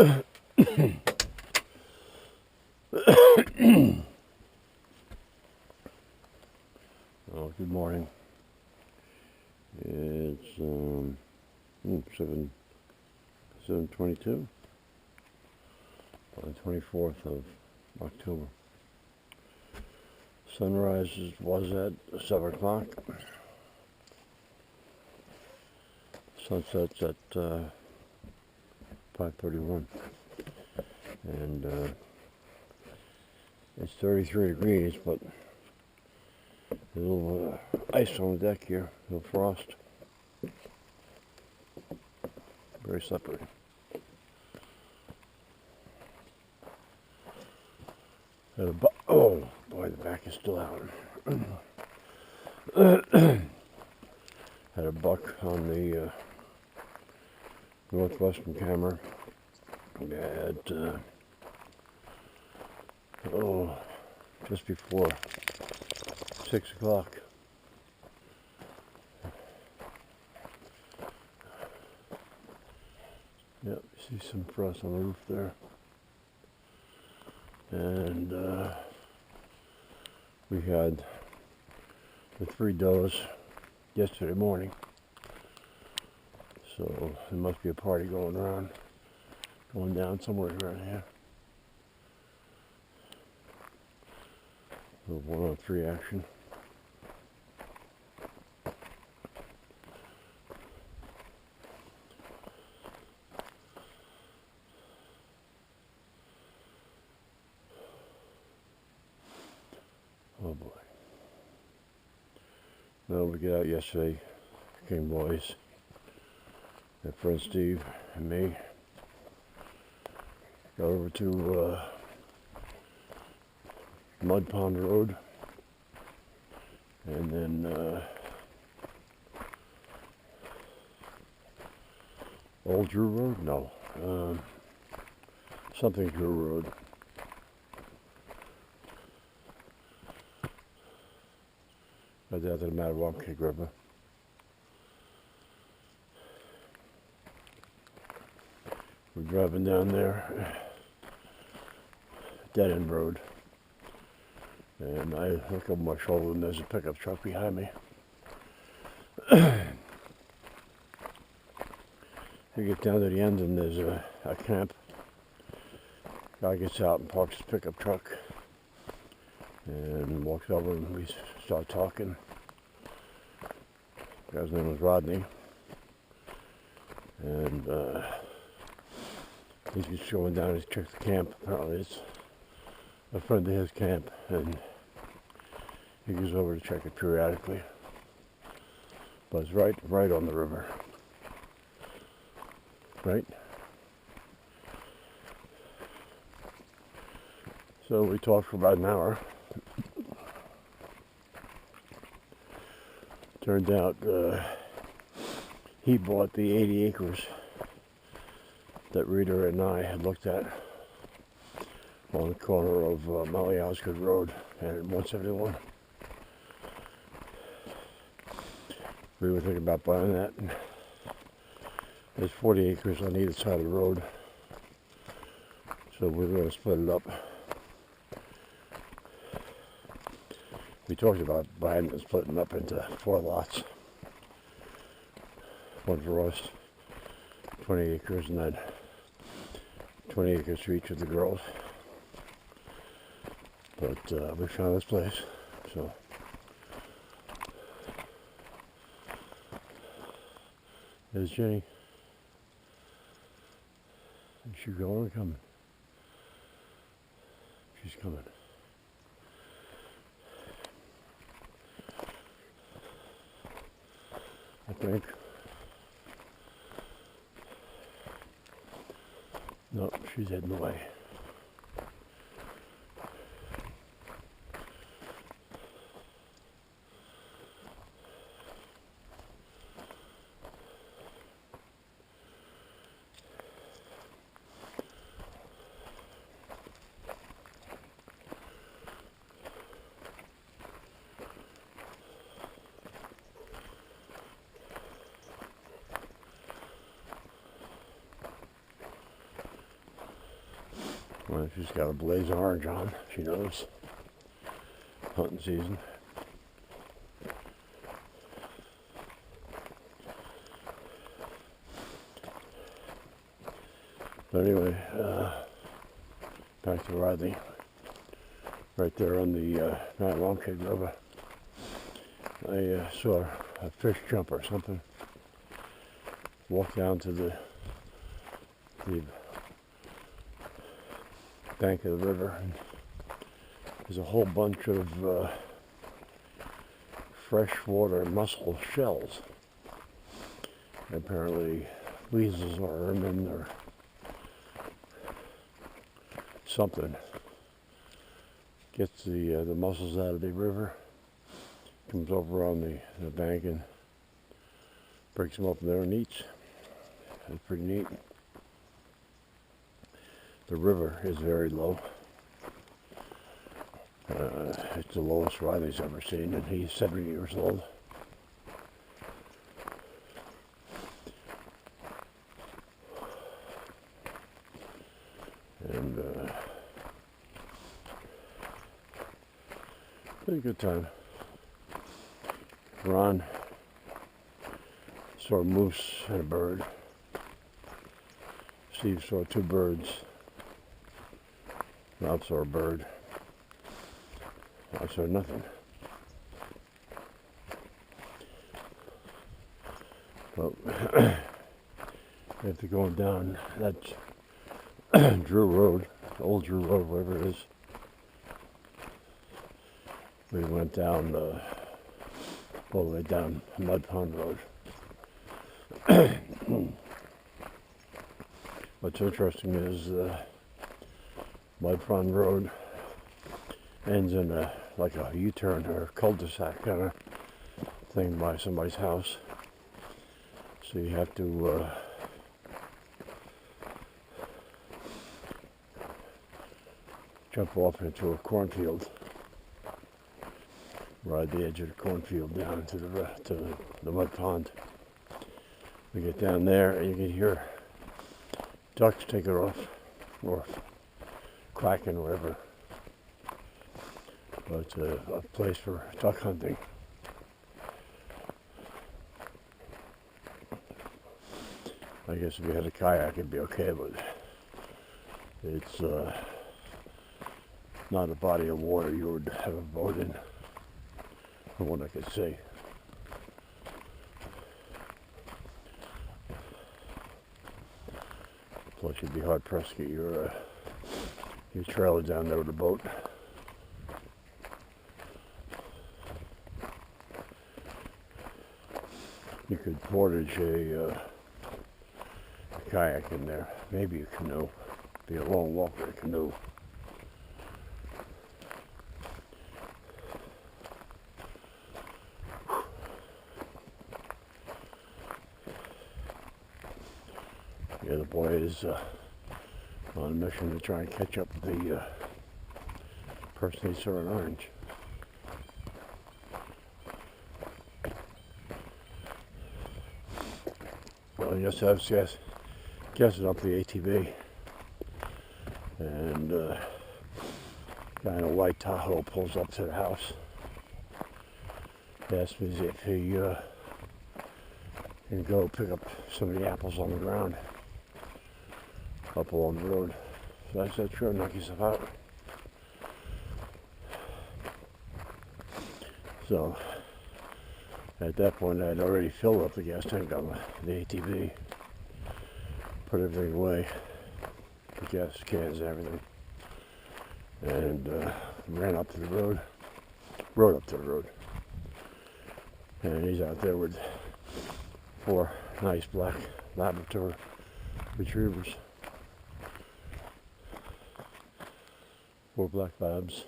Oh, good morning. It's 7:22 on the 24th of October. Sunrise was at 7 o'clock. Sunset's at 5:31, and it's 33 degrees, but a little ice on the deck here, a little frost. Very slippery. Oh boy, the back is still out. Had a buck on the northwestern camera at just before 6 o'clock. Yep, see some frost on the roof there. And we had the 3 does yesterday morning. So there must be a party going down somewhere around here. A 1-on-3 action. Oh boy. Well, we got out yesterday, came boys, my friend Steve and me, got over to Mud Pond Road, and then Old Drew Road? No, something Drew Road. Right down to the Mattawamkeag River. We're driving down there, dead end road, and I look over my shoulder and there's a pickup truck behind me. We get down to the end and there's a camp. Guy gets out and parks his pickup truck and walks over and we start talking. The guy's name was Rodney, and he's just going down to check the camp. Apparently it's a friend of his camp, and he goes over to check it periodically. But it's right on the river. Right? So we talked for about an hour. Turned out he bought the 80 acres that Rita and I had looked at on the corner of Molly Osgood Road and 171. We were thinking about buying that. And there's 40 acres on either side of the road, so we're going to split it up. We talked about buying and splitting up into 4 lots. One for us, 20 acres, and then 20 acres for each of the girls. But we found this place, so there's Ginny. Is she going or coming? She's coming. I think. No, she's heading away. Well, she's got a blaze orange on, she knows. Hunting season. But anyway, back to Riley. Right there on the Mount Longcake River. I saw a fish jump or something. Walked down to the bank of the river, and there's a whole bunch of freshwater mussel shells. Apparently weasels or ermine or something gets the mussels out of the river, comes over on the bank and breaks them open there and eats. That's pretty neat. The river is very low. It's the lowest Riley's ever seen, and he's 70 years old. And pretty good time. Ron saw a moose and a bird. Steve saw 2 birds. Rob saw a bird. I saw nothing. Well, after going down that Drew Road, old Drew Road, whatever it is, we went down all the way down Mud Pond Road. What's interesting is Mud Pond Road ends in like a U-turn or a cul-de-sac kind of thing by somebody's house. So you have to jump off into a cornfield, ride the edge of the cornfield down to the mud pond. We get down there and you can hear ducks taking off or quacking or whatever. But it's a place for duck hunting. I guess if you had a kayak it'd be okay, but it's not a body of water you would have a boat in, from what I could see. Plus you'd be hard pressed to get your trailer down there with a boat. You could portage a kayak in there, maybe a canoe. Be a long walk with a canoe. Yeah, the boy is on a mission to try and catch up with the person he saw in orange. Well, yes, I was guessing up the ATV, and guy in a white Tahoe pulls up to the house. He asked me if he can go pick up some of the apples on the ground up along the road. So I said, sure, knock yourself out. So at that point I'd already filled up the gas tank on the ATV, put everything away, the gas cans and everything, and ran up to the road, rode up to the road. And he's out there with 4 nice black Labrador retrievers. 4 black labs.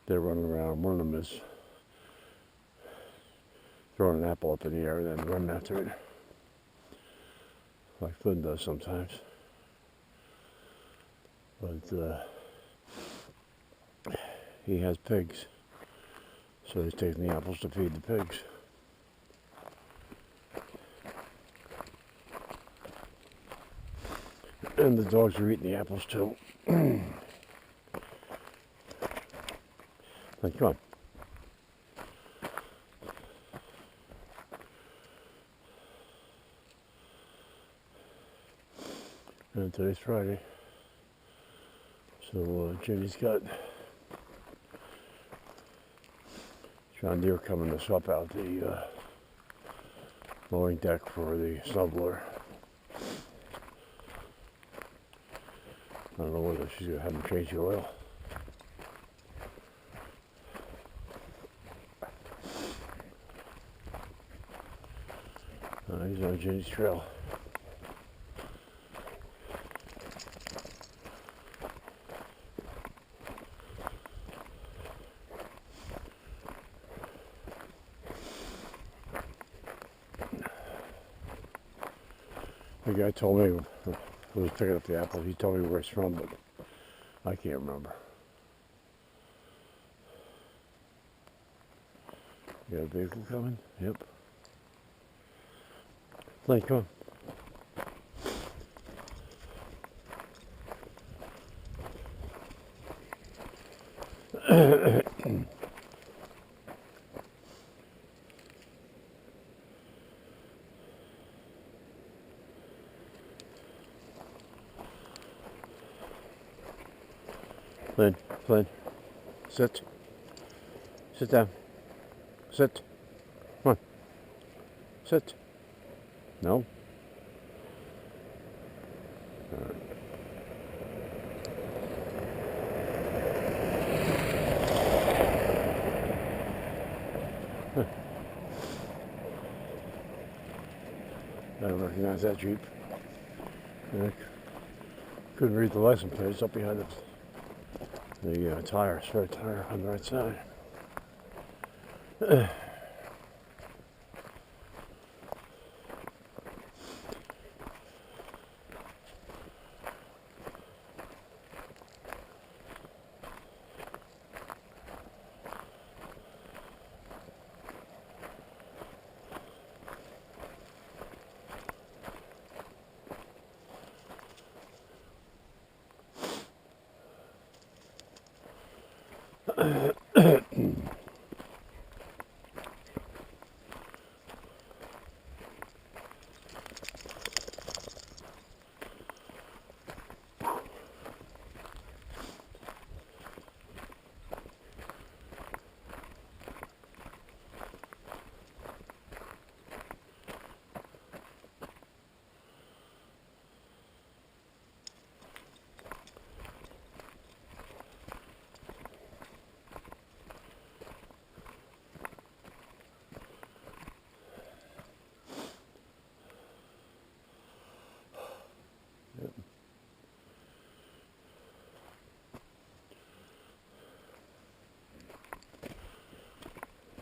They're running around. One of them is throwing an apple up in the air and then running after it, like Flynn does sometimes. But he has pigs, so he's taking the apples to feed the pigs. And the dogs are eating the apples too. Like, come on. And today's Friday. So Ginny's got John Deere coming to swap out the mowing deck for the snowblower. I don't know whether she's going to have him change the oil. He's on Ginny's trail. The guy told me, who was picking up the apples, he told me where it's from, but I can't remember. You got a vehicle coming? Yep. Flynn, come on. Flynn, sit. Sit down. Sit. Come on. Sit. No? All right. Huh. I don't recognize that Jeep. I couldn't read the license plate. It's up behind the tire, spare tire on the right side.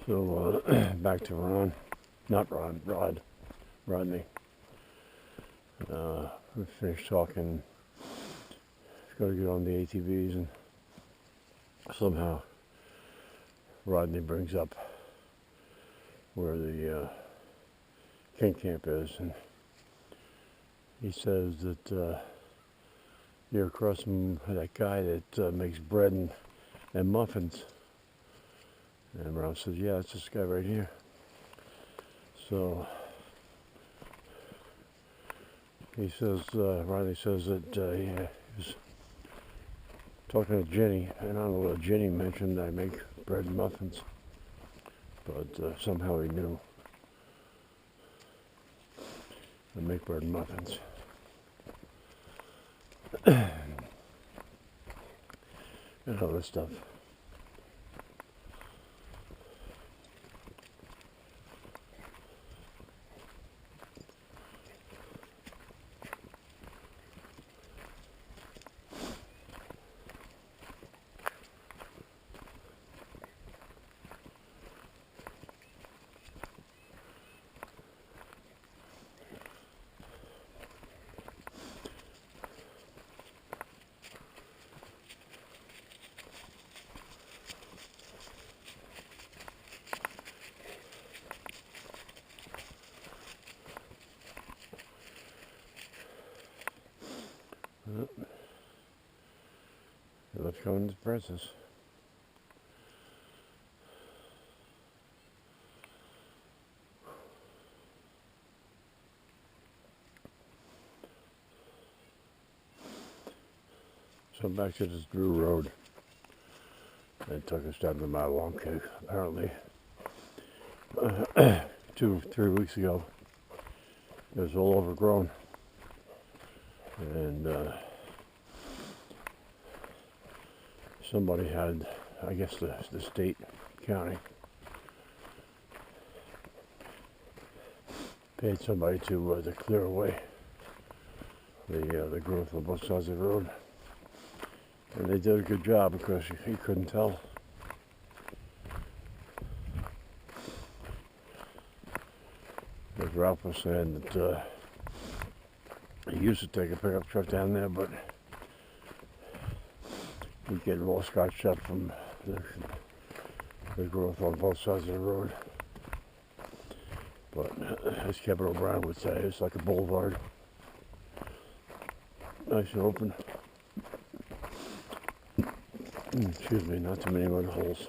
So back to Rodney. We finished talking. He's got to get on the ATVs, and somehow Rodney brings up where the King Camp is, and he says that you're across from that guy that makes bread and muffins. And Ron says, yeah, it's this guy right here. So he says, Rodney says that he was talking to Ginny, and I don't know whether Ginny mentioned I make bread and muffins, but somehow he knew I make bread and muffins. And other stuff. Well, it looks going to Prentiss. So back to this Drew Road. It took us down to my long cake, apparently. 2-3 weeks ago. It was all overgrown. And somebody had, I guess the state, county, paid somebody to clear away the growth on both sides of the road. And they did a good job because you couldn't tell. As Ralph was saying that he used to take a pickup truck down there, but he'd get all scotched up from the growth on both sides of the road. But as Kevin O'Brien would say, it's like a boulevard. Nice and open. Excuse me, not too many mud holes.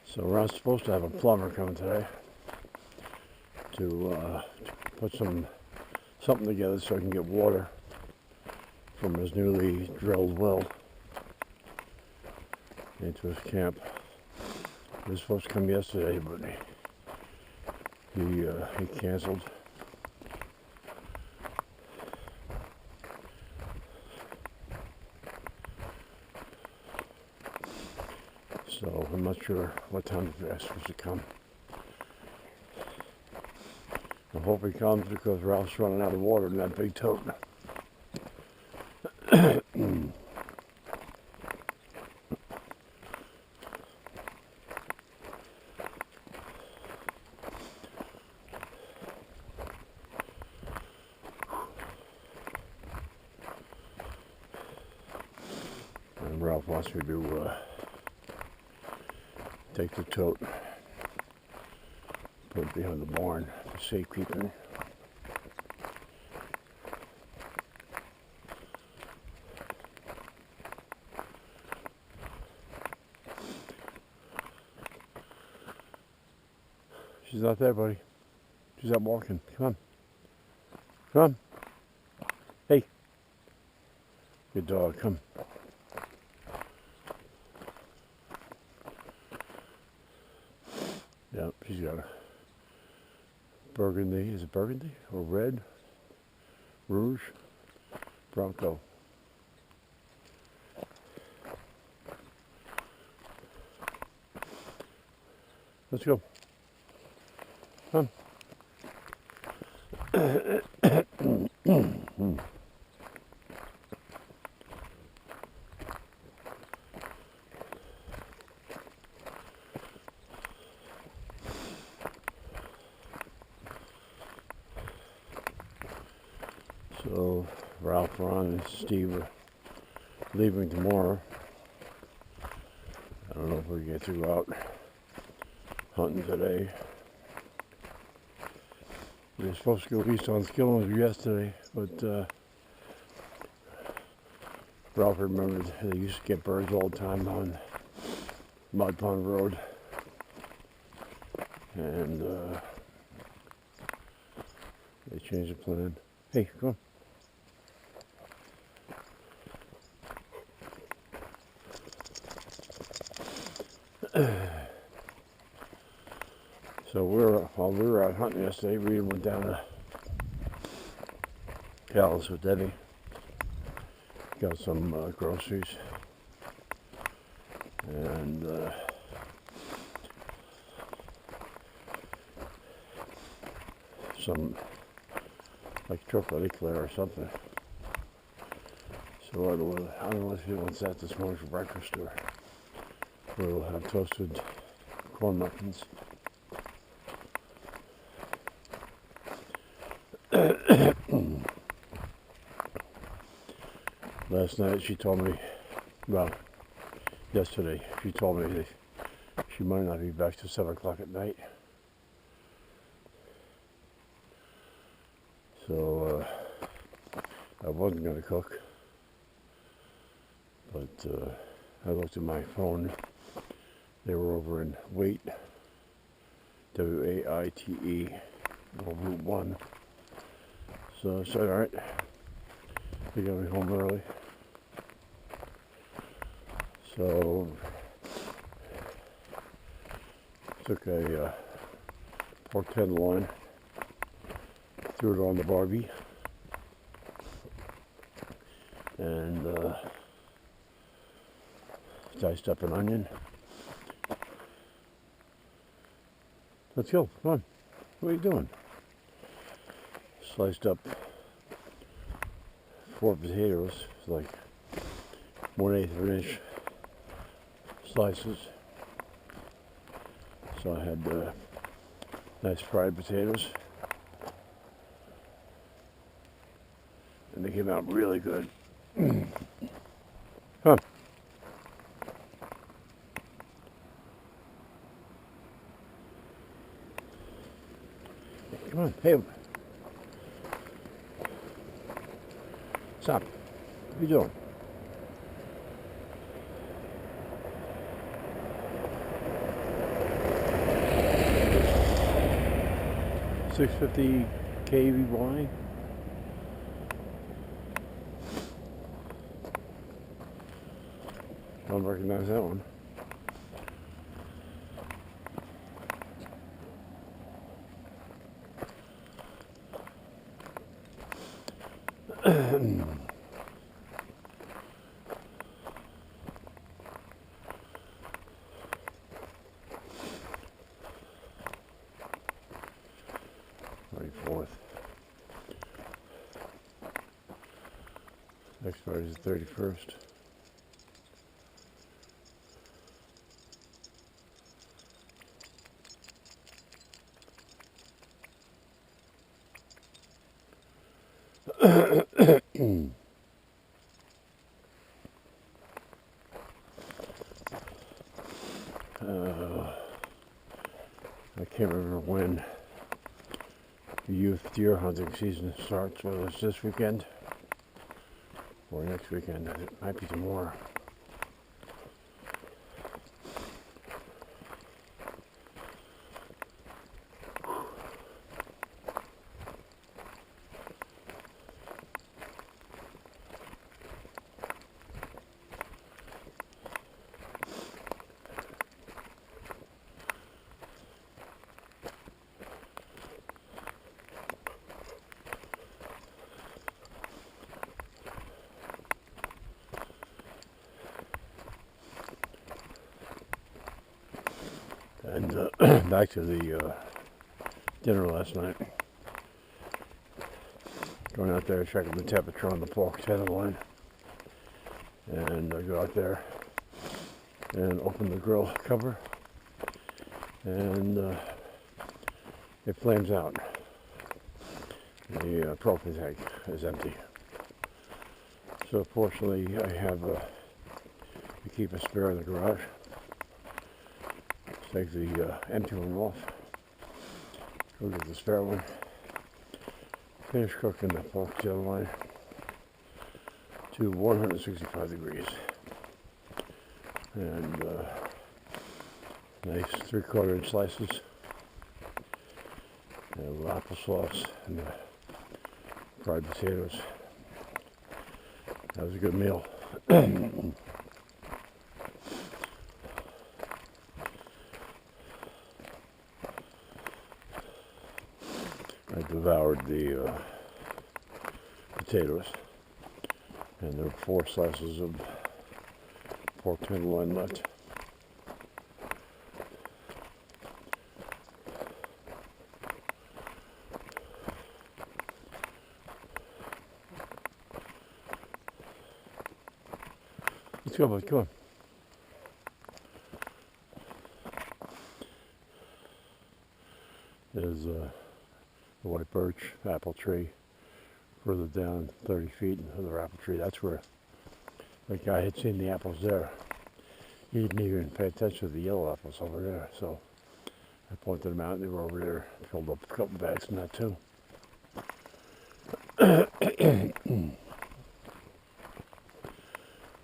So we're supposed to have a plumber coming today to put something together so I can get water from his newly drilled well into his camp. He was supposed to come yesterday, but he canceled. So I'm not sure what time they're supposed to come. I hope he comes because Ralph's running out of water in that big tote. And Ralph wants me to take the tote, put it behind the barn for safekeeping. She's not there, buddy. She's out walking. Come on. Come on. Hey. Good dog. Come. Yeah, she's got a burgundy. Is it burgundy or red? Rouge? Bronco. Let's go. Come on. So Ralph, Ron, and Steve are leaving tomorrow. I don't know if we get to go out hunting today. We were supposed to go east on Skillings yesterday, but Ralph remembered they used to get birds all the time on Mud Pond Road. And they changed the plan. Hey, come on. So while we were out hunting yesterday, we went down to Cal's with Debbie. Got some groceries and some like chocolate eclair or something. So I don't know if he wants that this morning for breakfast, or we'll have toasted corn muffins. Last night she told me, well, yesterday she told me that she might not be back till 7 o'clock at night. So I wasn't going to cook, but I looked at my phone. They were over in Waite, W-A-I-T-E, Route 1. So I said, all right, they got me home early. So took a pork tenderloin, threw it on the Barbie, and diced up an onion. Let's go, come on. What are you doing? Sliced up 4 potatoes, like 1/8 of an inch slices. So I had nice fried potatoes, and they came out really good. Huh. Come on, hey. Stop. What are you doing? .650 kVY. I don't recognize that one. Next Friday is the 31st. I can't remember when the youth deer hunting season starts, whether it's this weekend or next weekend. It might be tomorrow. And back to the dinner last night. Going out there, checking the temperature on the pork tenderloin. And I go out there and open the grill cover, and it flames out. The propane tank is empty. So fortunately, I have to keep a spare in the garage. Take the empty one off, go get the spare one, finish cooking the pork tenderloin to 165 degrees, and nice 3/4 inch slices, and a little applesauce, and the fried potatoes. That was a good meal. I devoured the potatoes, and there were 4 slices of pork tenderloin left. Let's go, bud. Come on. There's the white birch apple tree further down 30 feet, another apple tree. That's where the guy had seen the apples there. He didn't even pay attention to the yellow apples over there, so I pointed them out and they were over there. Filled up a couple bags from that too.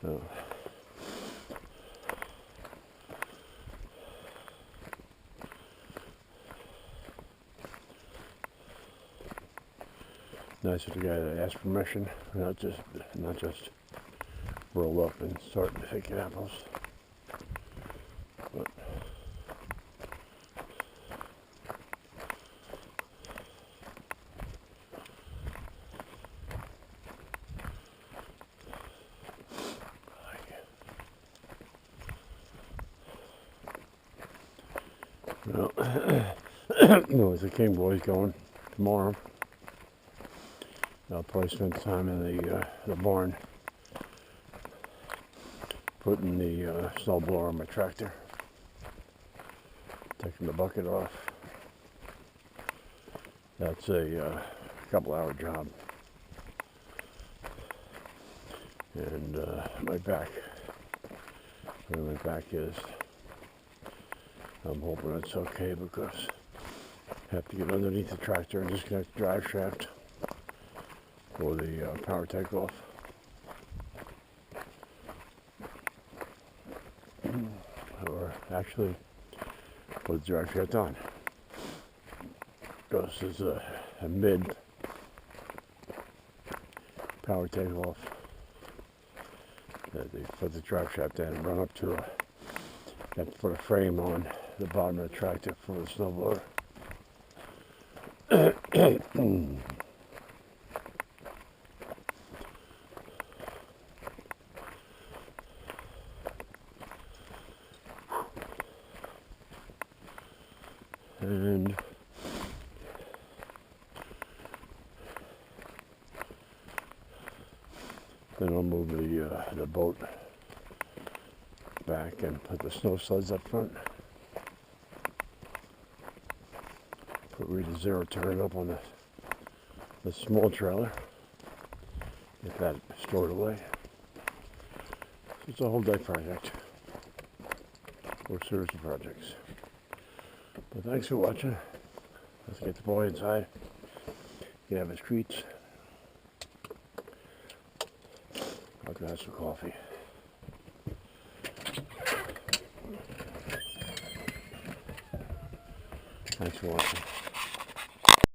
Oh. Nice of the guy that asked permission, not just roll up and start picking apples. But well, no, the King boy's going tomorrow. I'll probably spend time in the barn putting the snow blower on my tractor, taking the bucket off. That's a couple-hour job, and my back, where my back is, I'm hoping it's okay because I have to get underneath the tractor and disconnect the drive shaft for the power takeoff. Or actually put the drive shaft on. Because it's a mid power takeoff. They put the drive shaft in and run up to have to put a frame on the bottom of the tractor for the snowblower. And then I'll move the boat back and put the snow sleds up front. Put Rita zero turn up on the small trailer. Get that stored away. It's a whole day project. Or a series of projects. But thanks for watching. Let's get the boy inside. He can have his treats. I'll go have some coffee. Thanks for watching.